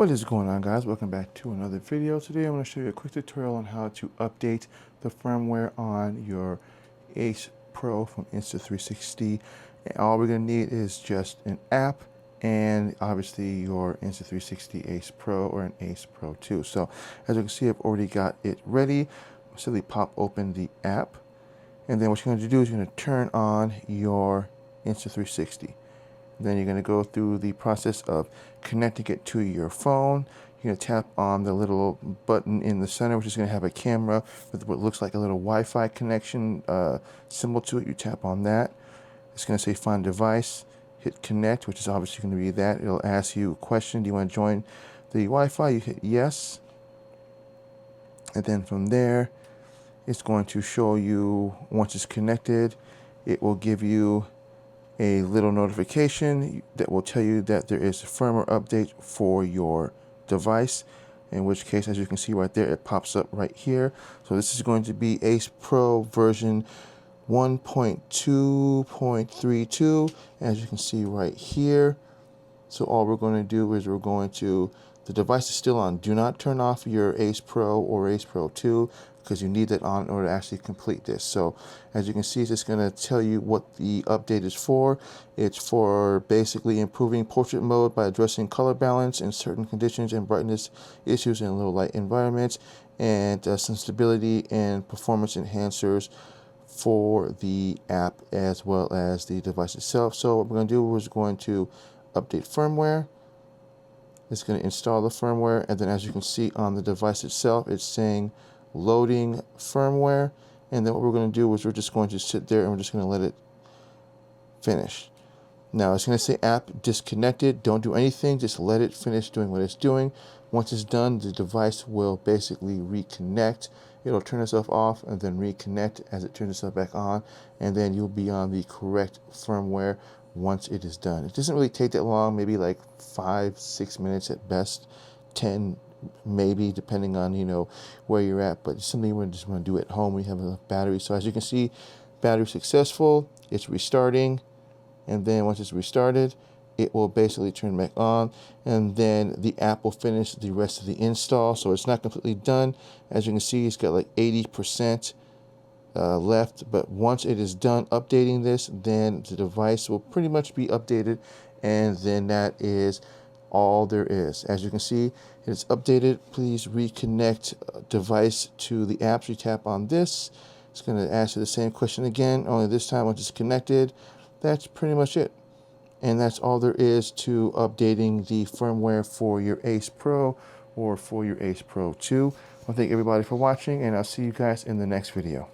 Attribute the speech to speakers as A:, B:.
A: What is going on, guys? Welcome back to another video. Today I'm going to show you a quick tutorial on how to update the firmware on your Ace Pro from Insta360. And all we're going to need is just an app and obviously your Insta360 Ace Pro or an Ace Pro 2. So as you can see, I've already got it ready. I'll simply pop open the app, and then what you're going to do is you're going to turn on your Insta360. Then you're going to go through the process of connecting it to your phone. You're going to tap on the little button in the center, which is going to have a camera with what looks like a little Wi-Fi connection symbol to it. You tap on that. It's going to say find device. Hit connect, which is obviously going to be that. It'll ask you a question. Do you want to join the Wi-Fi? You hit yes. And then from there, it's going to show you, once it's connected, it will give you a little notification that will tell you that there is a firmware update for your device, in which case, as you can see right there, it pops up right here. So this is going to be Ace Pro version 1.2.32, as you can see right here. So all we're going to do is the device is still on. Do not turn off your Ace Pro or Ace Pro 2 because you need that on in order to actually complete this. So as you can see, it's just going to tell you what the update is for. It's for basically improving portrait mode by addressing color balance in certain conditions and brightness issues in low light environments, and some stability and performance enhancers for the app as well as the device itself. So what we're going to do is going to update firmware. It's going to install the firmware, and then as you can see on the device itself, it's saying loading firmware. And then what we're going to do is we're just going to sit there and we're just going to let it finish. Now it's going to say app disconnected. Don't do anything, just let it finish doing what it's doing. Once it's done, the device will basically reconnect. It'll turn itself off and then reconnect as it turns itself back on, and then you'll be on the correct firmware once it is done. It doesn't really take that long, maybe like 5-6 minutes at best, 10 maybe, depending on where you're at. But it's something you just want to do at home when you have enough battery. So as you can see, battery successful. It's restarting, and then once it's restarted, it will basically turn back on, and then the app will finish the rest of the install. So it's not completely done. As you can see, it's got like 80% left, but once it is done updating this, then the device will pretty much be updated, and then that is all there is. As you can see, it's updated. Please reconnect device to the app. So you tap on this, it's going to ask you the same question again, only this time once it's connected. That's pretty much it. And that's all there is to updating the firmware for your Ace Pro or for your Ace Pro 2. I want to thank everybody for watching, and I'll see you guys in the next video.